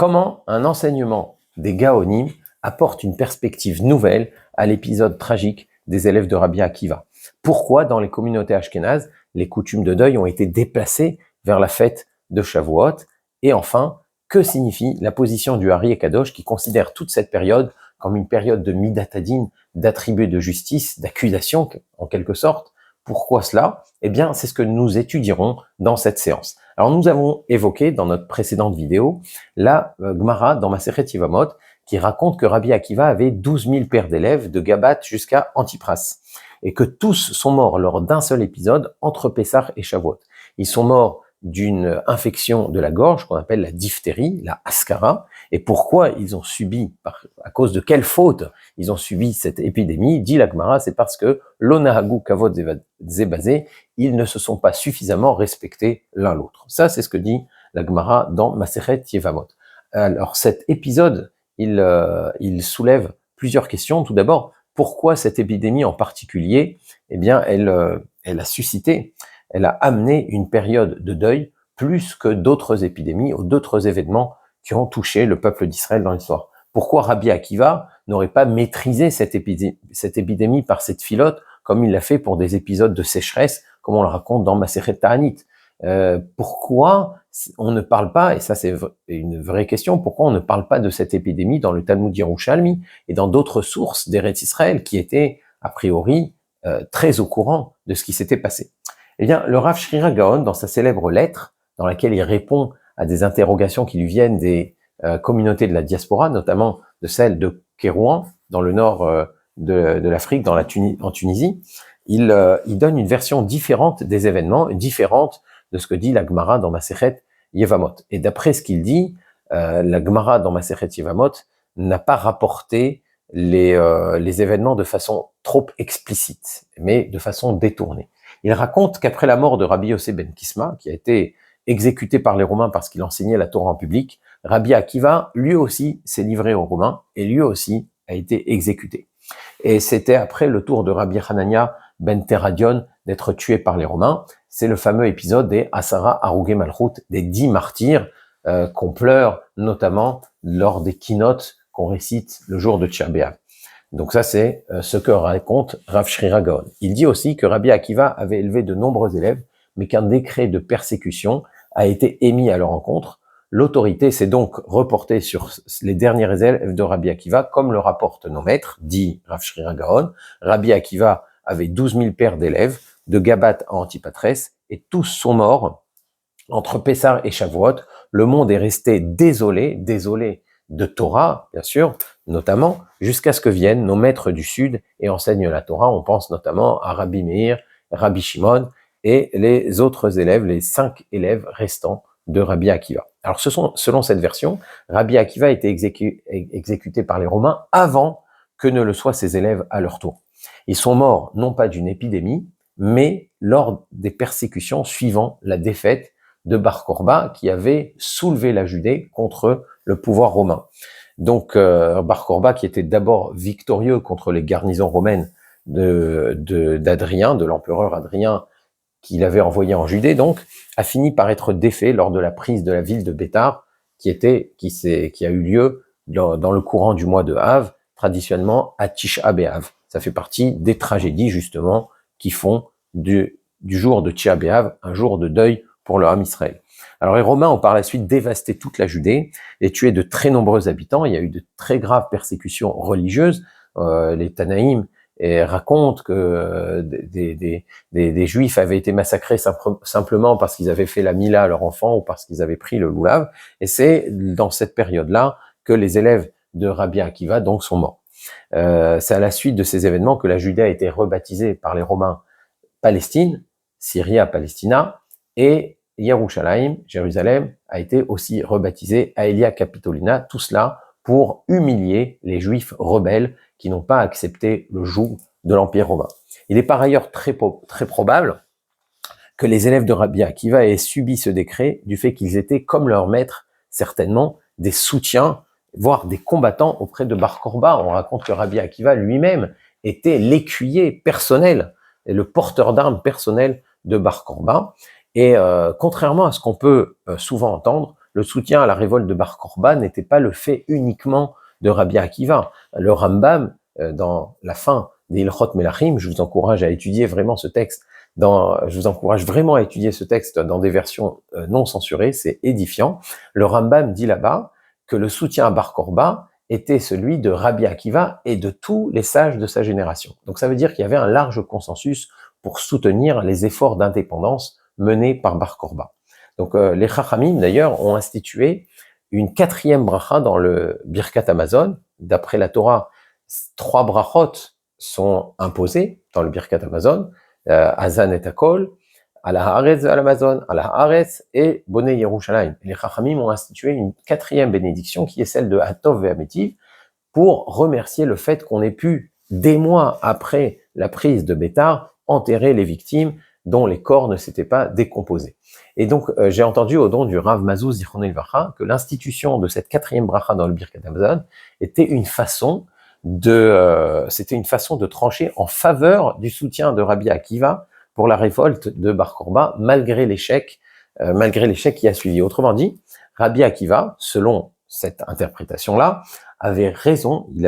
Comment un enseignement des Gaonim apporte une perspective nouvelle à l'épisode tragique des élèves de Rabbi Akiva? Pourquoi dans les communautés ashkénazes, les coutumes de deuil ont été déplacées vers la fête de Shavuot? Et enfin, que signifie la position du Hari Kadosh qui considère toute cette période comme une période de midatadin, d'attributs de justice, d'accusation en quelque sorte? Pourquoi cela? Eh bien, c'est ce que nous étudierons dans cette séance. Alors, nous avons évoqué dans notre précédente vidéo la Gemara dans Masechet Yevamot qui raconte que Rabbi Akiva avait 12 000 paires d'élèves de Gabat jusqu'à Antipras et que tous sont morts lors d'un seul épisode entre Pessah et Shavuot. Ils sont morts d'une infection de la gorge qu'on appelle la diphtérie, la askara. Et pourquoi ils ont subi, à cause de quelle faute ils ont subi cette épidémie? Dit la Gemara, c'est parce que l'onahagu kavod zebazé, ils ne se sont pas suffisamment respectés l'un l'autre. Ça, c'est ce que dit la Gemara dans Masechet Yevamot. Alors cet épisode, il soulève plusieurs questions. Tout d'abord, pourquoi cette épidémie en particulier? Eh bien, elle a amené une période de deuil plus que d'autres épidémies ou d'autres événements qui ont touché le peuple d'Israël dans l'histoire. Pourquoi Rabbi Akiva n'aurait pas maîtrisé cette épidémie par cette filote comme il l'a fait pour des épisodes de sécheresse, comme on le raconte dans Masechet Ta'anit? Pourquoi on ne parle pas, et ça c'est une vraie question, pourquoi on ne parle pas de cette épidémie dans le Talmud Yerushalmi et dans d'autres sources d'Eretz Israël qui étaient a priori très au courant de ce qui s'était passé? Eh bien, le Rav Shrira Gaon, dans sa célèbre lettre, dans laquelle il répond à des interrogations qui lui viennent des communautés de la diaspora, notamment de celle de Kérouan, dans le nord de l'Afrique, en Tunisie, il donne une version différente des événements, différente de ce que dit la Gemara dans Masechet Yevamot. Et d'après ce qu'il dit, la Gemara dans Masechet Yevamot n'a pas rapporté les événements de façon trop explicite, mais de façon détournée. Il raconte qu'après la mort de Rabbi Yossé ben Kisma, qui a été exécuté par les Romains parce qu'il enseignait la Torah en public, Rabbi Akiva, lui aussi, s'est livré aux Romains et lui aussi a été exécuté. Et c'était après le tour de Rabbi Hanania ben Teradion d'être tué par les Romains. C'est le fameux épisode des Asara Harugé Malchut, des 10 martyrs qu'on pleure notamment lors des keynotes qu'on récite le jour de Tisha B'Av. Donc ça, c'est ce que raconte Rav Shrira Gaon. Il dit aussi que Rabbi Akiva avait élevé de nombreux élèves, mais qu'un décret de persécution a été émis à leur encontre. L'autorité s'est donc reportée sur les derniers élèves de Rabbi Akiva, comme le rapportent nos maîtres, dit Rav Shrira Gaon. Rabbi Akiva avait 12 000 paires d'élèves, de Gabat à Antipatrès, et tous sont morts entre Pessah et Shavuot. Le monde est resté désolé de Torah, bien sûr, notamment, jusqu'à ce que viennent nos maîtres du Sud et enseignent la Torah. On pense notamment à Rabbi Meir, Rabbi Shimon et les autres élèves, les 5 élèves restants de Rabbi Akiva. Alors, selon cette version, Rabbi Akiva a été exécuté par les Romains avant que ne le soient ses élèves à leur tour. Ils sont morts non pas d'une épidémie, mais lors des persécutions suivant la défaite de Bar Korba qui avait soulevé la Judée contre le pouvoir romain. Donc Bar Korba, qui était d'abord victorieux contre les garnisons romaines d'Adrien, de l'empereur Adrien, qu'il avait envoyé en Judée, donc, a fini par être défait lors de la prise de la ville de Bétar, qui a eu lieu dans le courant du mois de Av, traditionnellement à Tisha B'Av. Ça fait partie des tragédies, justement, qui font du jour de Tisha B'Av un jour de deuil pour le Ham Israël. Alors les Romains ont par la suite dévasté toute la Judée et tué de très nombreux habitants. Il y a eu de très graves persécutions religieuses. Les Tanaïm racontent que des Juifs avaient été massacrés simplement parce qu'ils avaient fait la Mila à leur enfant ou parce qu'ils avaient pris le loulav. Et c'est dans cette période-là que les élèves de Rabbi Akiva donc sont morts. C'est à la suite de ces événements que la Judée a été rebaptisée par les Romains Palestine, Syria Palestina, et Yerushalayim, Jérusalem, a été aussi rebaptisé Aelia Capitolina, tout cela pour humilier les Juifs rebelles qui n'ont pas accepté le joug de l'Empire romain. Il est par ailleurs très probable que les élèves de Rabbi Akiva aient subi ce décret du fait qu'ils étaient, comme leur maître, certainement, des soutiens, voire des combattants auprès de Bar Korba. On raconte que Rabbi Akiva lui-même était l'écuyer personnel et le porteur d'armes personnel de Bar Korba. Et contrairement à ce qu'on peut souvent entendre, le soutien à la révolte de Bar Korba n'était pas le fait uniquement de Rabbi Akiva. Le Rambam, dans la fin des Ilchot Melachim, je vous encourage à étudier vraiment ce texte. Je vous encourage vraiment à étudier ce texte dans des versions non censurées, c'est édifiant. Le Rambam dit là-bas que le soutien à Bar Korba était celui de Rabbi Akiva et de tous les sages de sa génération. Donc ça veut dire qu'il y avait un large consensus pour soutenir les efforts d'indépendance menés par Bar Korba. Donc les Chachamim d'ailleurs ont institué une 4e bracha dans le Birkat Hamazon. D'après la Torah, 3 brachot sont imposées dans le Birkat Hamazon, Hazan et Akol, Ala Haaretz al Amazon, Ala Haaretz et Bonei Yerushalayim. Les Chachamim ont institué une 4e bénédiction qui est celle de Hatov ve'Ametiv pour remercier le fait qu'on ait pu, des mois après la prise de Bétar, enterrer les victimes dont les corps ne s'étaient pas décomposés. Et donc, j'ai entendu au don du Rav Mazouz Zichrono Livracha que l'institution de cette 4e bracha dans le Birkat Hamazon était une façon de trancher en faveur du soutien de Rabbi Akiva pour la révolte de Bar Korba, malgré l'échec qui a suivi. Autrement dit, Rabbi Akiva, selon cette interprétation-là, avait raison, il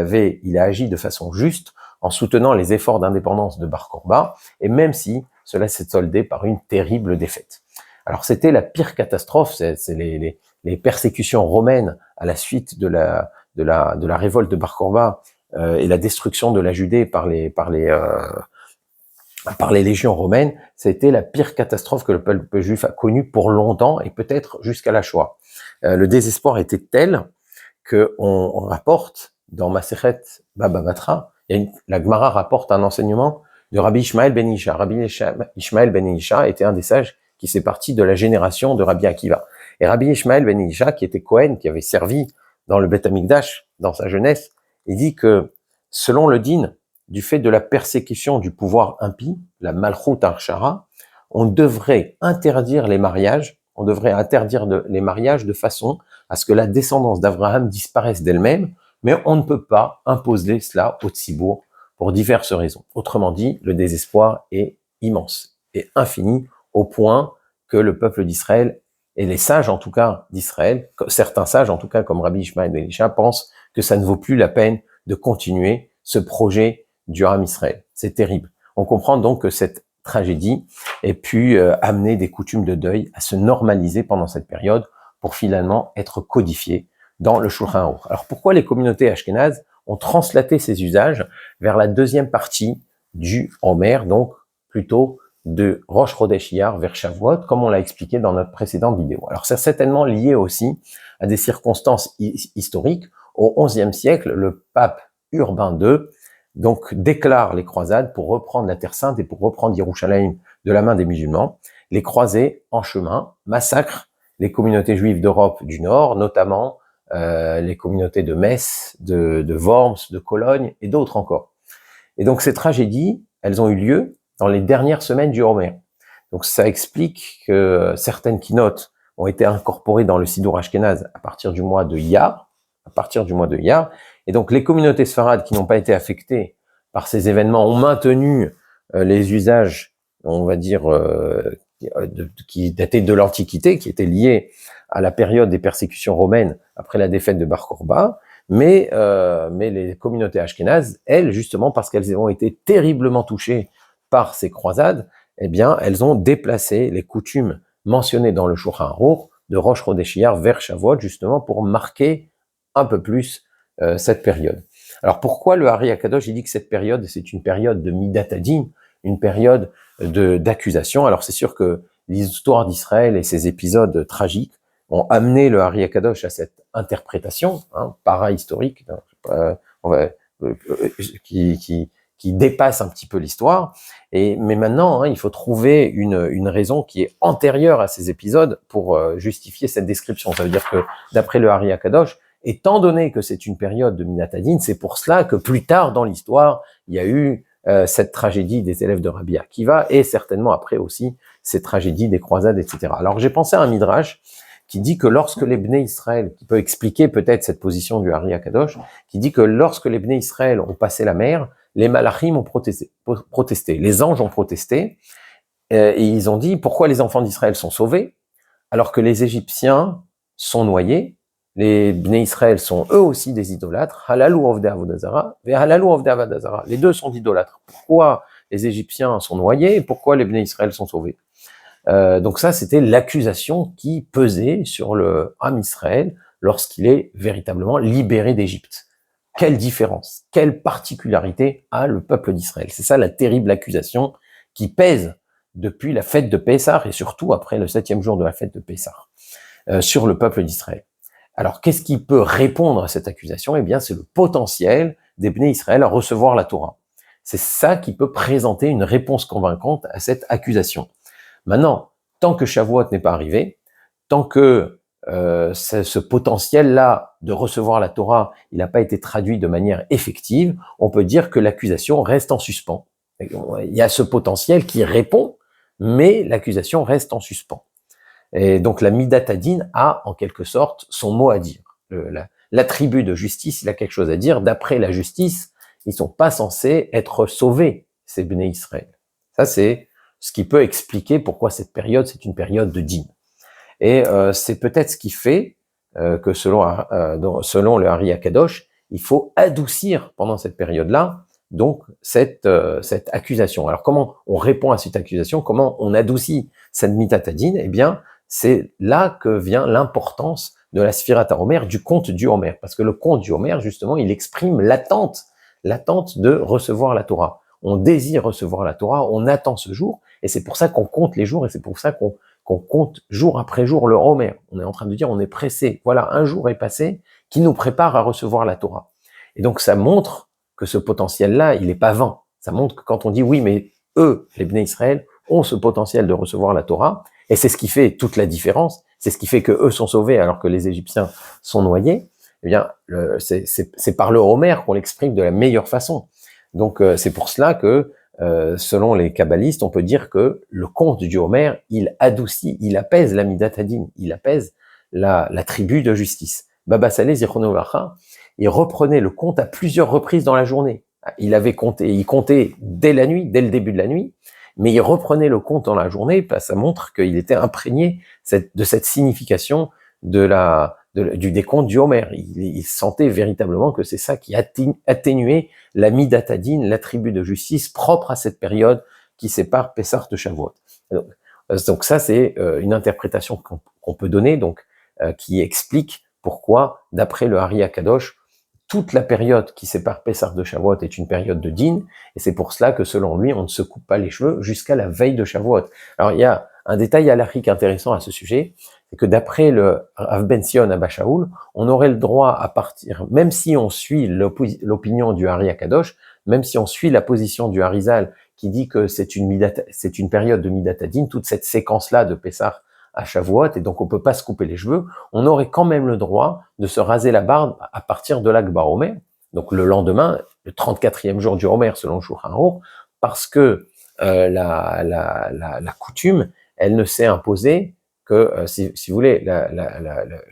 a agi de façon juste en soutenant les efforts d'indépendance de Bar Korba, et même si cela s'est soldé par une terrible défaite. Alors c'était la pire catastrophe, c'est les persécutions romaines à la suite de la révolte de Bar Korba et la destruction de la Judée par les légions romaines. C'était la pire catastrophe que le peuple juif a connue pour longtemps et peut-être jusqu'à la Shoah. Le désespoir était tel que on rapporte dans Masechet Baba Batra, la Gemara rapporte un enseignement de Rabbi Ishmael ben Isha. Rabbi Ishmael ben Isha était un des sages qui fait partie de la génération de Rabbi Akiva. Et Rabbi Ishmael ben Isha, qui était Kohen, qui avait servi dans le Beth Amikdash dans sa jeunesse, il dit que selon le din, du fait de la persécution du pouvoir impie, la Malchut Arshara, on devrait interdire les mariages, les mariages de façon à ce que la descendance d'Abraham disparaisse d'elle-même, mais on ne peut pas imposer cela au Tzibour pour diverses raisons. Autrement dit, le désespoir est immense et infini au point que le peuple d'Israël et les sages en tout cas d'Israël, certains sages en tout cas comme Rabbi Ishmael ben Isha, pensent que ça ne vaut plus la peine de continuer ce projet du Ham Israël. C'est terrible. On comprend donc que cette tragédie ait pu amener des coutumes de deuil à se normaliser pendant cette période pour finalement être codifiées dans le Shulchan Aruch. Alors pourquoi les communautés ashkénazes ont translaté ces usages vers la deuxième partie du Homer, donc plutôt de Rosh Chodesh Iyar vers Shavuot, comme on l'a expliqué dans notre précédente vidéo. Alors c'est certainement lié aussi à des circonstances historiques. Au XIe siècle, le pape Urbain II donc déclare les croisades pour reprendre la Terre Sainte et pour reprendre Yerushalayim de la main des musulmans. Les croisés en chemin massacrent les communautés juives d'Europe du Nord, notamment les communautés de Metz, de Worms, de Cologne et d'autres encore. Et donc ces tragédies, elles ont eu lieu dans les dernières semaines du Homer. Donc ça explique que certaines keynotes ont été incorporées dans le Sidour Ashkenaz à partir du mois de Iyar, et donc les communautés sfarades qui n'ont pas été affectées par ces événements ont maintenu les usages, on va dire, qui dataient de l'Antiquité, qui étaient liés à la période des persécutions romaines après la défaite de Bar Korba, mais les communautés ashkénazes, elles, justement, parce qu'elles ont été terriblement touchées par ces croisades, eh bien, elles ont déplacé les coutumes mentionnées dans le Shulchan Aruch de Rosh Chodesh Iyar vers Shavuot, justement pour marquer un peu plus cette période. Alors pourquoi le Hari Akadosh il dit que cette période c'est une période de Midat Hadin, une période d'accusation? Alors c'est sûr que l'histoire d'Israël et ses épisodes tragiques ont amené le Hari Akadosh à cette interprétation para-historique qui dépasse un petit peu l'histoire. Mais maintenant, il faut trouver une raison qui est antérieure à ces épisodes pour justifier cette description. Ça veut dire que d'après le Hari Akadosh, étant donné que c'est une période de Minat Hadin, c'est pour cela que plus tard dans l'histoire, il y a eu cette tragédie des élèves de Rabbi Akiva et certainement après aussi ces tragédies des croisades, etc. Alors j'ai pensé à un midrash qui dit que lorsque les Bnei Israël, qui peut expliquer peut-être cette position du Hari Akadosh, qui dit que lorsque les Bnei Israël ont passé la mer, les Malachim ont protesté, les anges ont protesté, et ils ont dit pourquoi les enfants d'Israël sont sauvés alors que les Égyptiens sont noyés, les Bnei Israël sont eux aussi des idolâtres, halalou ovdei avodah zara, ve halalou ovdei avodah zara. Les deux sont idolâtres. Pourquoi les Égyptiens sont noyés et pourquoi les Bnei Israël sont sauvés? Donc ça, c'était l'accusation qui pesait sur le Ham Israël lorsqu'il est véritablement libéré d'Égypte. Quelle différence, quelle particularité a le peuple d'Israël? C'est ça la terrible accusation qui pèse depuis la fête de Pessah et surtout après le 7e jour de la fête de Pessah sur le peuple d'Israël. Alors, qu'est-ce qui peut répondre à cette accusation? Eh bien, c'est le potentiel des Bnei Israël à recevoir la Torah. C'est ça qui peut présenter une réponse convaincante à cette accusation. Maintenant, tant que Shavuot n'est pas arrivé, tant que ce potentiel-là de recevoir la Torah, il n'a pas été traduit de manière effective, on peut dire que l'accusation reste en suspens. Il y a ce potentiel qui répond, mais l'accusation reste en suspens. Et donc la Midat Hadin a en quelque sorte son mot à dire. L'attribut de justice, il a quelque chose à dire. D'après la justice, ils sont pas censés être sauvés, ces Bnei Israël. Ça, c'est ce qui peut expliquer pourquoi cette période, c'est une période de dîme. Et c'est peut-être ce qui fait que selon le Hari Akadosh, il faut adoucir pendant cette période-là, donc cette accusation. Alors comment on répond à cette accusation? Comment on adoucit cette Midat Hadin? Eh bien, c'est là que vient l'importance de la Sfirat HaOmer, du conte du Homer. Parce que le conte du Homer, justement, il exprime l'attente de recevoir la Torah. On désire recevoir la Torah, on attend ce jour, et c'est pour ça qu'on compte les jours, et c'est pour ça qu'on compte jour après jour le Homer. On est en train de dire, on est pressé. Voilà, un jour est passé qui nous prépare à recevoir la Torah. Et donc, ça montre que ce potentiel-là, il n'est pas vain. Ça montre que quand on dit, oui, mais eux, les Bnei Israël, ont ce potentiel de recevoir la Torah, et c'est ce qui fait toute la différence, c'est ce qui fait que eux sont sauvés alors que les Égyptiens sont noyés. Eh bien, c'est par le Homer qu'on l'exprime de la meilleure façon. Donc, c'est pour cela que, selon les kabbalistes, on peut dire que le conte du Homer, il adoucit, il apaise la Midat Hadin, il apaise la tribu de justice. Baba Saleh, Zichrono Livracha, il reprenait le conte à plusieurs reprises dans la journée. Il comptait dès la nuit, dès le début de la nuit, mais il reprenait le conte dans la journée, parce que ça montre qu'il était imprégné de cette signification du décompte du Homer. Il sentait véritablement que c'est ça qui atténuait la Midat Hadin, l'attribut de justice propre à cette période qui sépare Pessah de Shavuot. Donc ça, c'est une interprétation qu'on peut donner, donc qui explique pourquoi, d'après le Hari Akadosh, toute la période qui sépare Pessah de Shavuot est une période de din, et c'est pour cela que selon lui, on ne se coupe pas les cheveux jusqu'à la veille de Shavuot. Alors il y a un détail halachique intéressant à ce sujet, c'est que d'après le Rav Ben Sion Abba Shaul, on aurait le droit à partir, même si on suit l'opinion du Hari Akadosh, même si on suit la position du Harizal qui dit que c'est une période de Midat Hadin, toute cette séquence-là de Pessah à Shavuot, et donc on peut pas se couper les cheveux, on aurait quand même le droit de se raser la barbe à partir de l'Akbar Omer, donc le lendemain, le 34e jour du Omer selon le Shulchan Aruch, parce que la coutume, elle ne s'est imposée que, si vous voulez,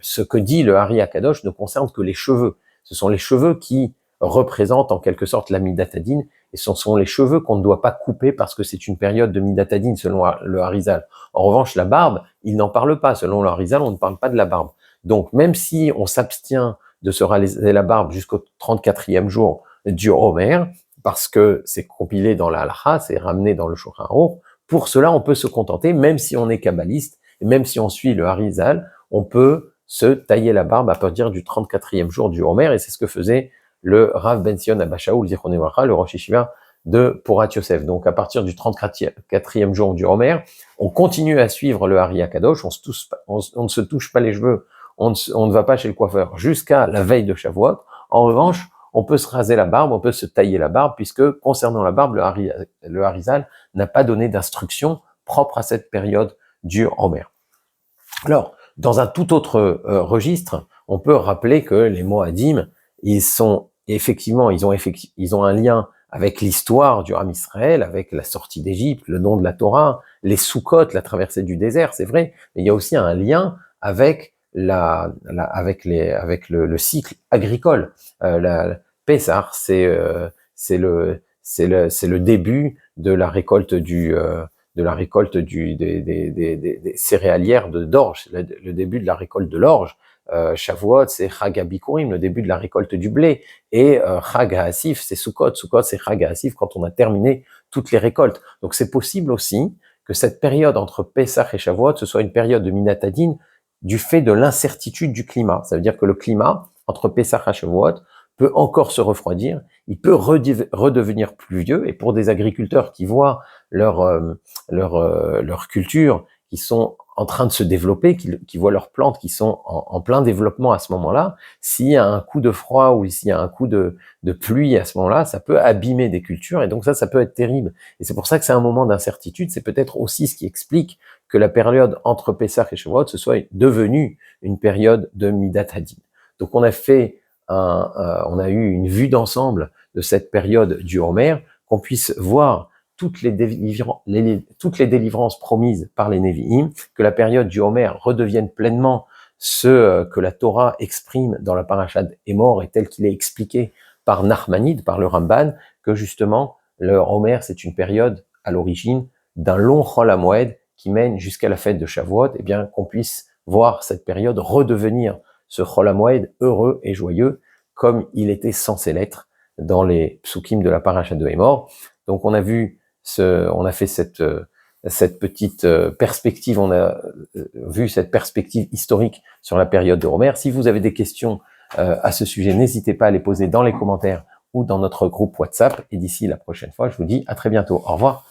ce que dit le Hari Akadosh ne concerne que les cheveux. Ce sont les cheveux qui représentent en quelque sorte la Midat Hadin, et ce sont les cheveux qu'on ne doit pas couper parce que c'est une période de Midat Hadin selon le Harizal. En revanche, la barbe, il n'en parle pas. Selon le Harizal, on ne parle pas de la barbe. Donc, même si on s'abstient de se raser la barbe jusqu'au 34e jour du Homer, parce que c'est compilé dans la Halacha, c'est ramené dans le Shulchan Aruch, pour cela, on peut se contenter, même si on est kabbaliste, et même si on suit le Harizal, on peut se tailler la barbe à partir du 34e jour du Homer, et c'est ce que faisait le Rav Ben Sion Abba Shaul, Zichrono Livracha, le Rosh Yeshiva de Porat Yosef. Donc, à partir du 34e jour du Homer, on continue à suivre le Hari Akadosh, on ne se touche pas les cheveux, on ne va pas chez le coiffeur jusqu'à la veille de Shavuot. En revanche, on peut se raser la barbe, on peut se tailler la barbe, puisque concernant la barbe, le Harizal n'a pas donné d'instruction propre à cette période du Homer. Alors, dans un tout autre registre, on peut rappeler que les Moadim, ils ont un lien avec l'histoire du Ham Israël, avec la sortie d'Égypte, le don de la Torah, les Sukkot, la traversée du désert, c'est vrai, mais il y a aussi un lien avec le cycle agricole. Pessah, c'est le début de la récolte de la récolte des céréalières d'orge, le début de la récolte de l'orge. Shavuot, c'est Chag HaBikurim, le début de la récolte du blé. Et Chag HaAsif, c'est Sukkot. Sukkot, c'est Chag HaAsif quand on a terminé toutes les récoltes. Donc c'est possible aussi que cette période entre Pesach et Shavuot, ce soit une période de Minatadin du fait de l'incertitude du climat. Ça veut dire que le climat, entre Pesach et Shavuot, peut encore se refroidir, il peut redevenir pluvieux, et pour des agriculteurs qui voient leur culture, qui sont en train de se développer, qui voient leurs plantes qui sont en plein développement à ce moment-là, s'il y a un coup de froid ou s'il y a un coup de pluie à ce moment-là, ça peut abîmer des cultures, et donc ça peut être terrible. Et c'est pour ça que c'est un moment d'incertitude, c'est peut-être aussi ce qui explique que la période entre Pessah et Shavuot se soit devenue une période de Midat Hadin. Donc on a eu une vue d'ensemble de cette période du Homer, qu'on puisse voir toutes les délivrances promises par les Nevi'im, que la période du Homer redevienne pleinement ce que la Torah exprime dans la paracha d'Emor et tel qu'il est expliqué par Nachmanide, par le Ramban, que justement le Homer c'est une période à l'origine d'un long Chol HaMoed qui mène jusqu'à la fête de Shavuot, et bien qu'on puisse voir cette période redevenir ce Chol HaMoed heureux et joyeux comme il était censé l'être dans les psukim de la paracha de Emor. Donc on a fait cette petite perspective, on a vu cette perspective historique sur la période de Homer. Si vous avez des questions à ce sujet, n'hésitez pas à les poser dans les commentaires ou dans notre groupe WhatsApp. Et d'ici la prochaine fois, je vous dis à très bientôt. Au revoir.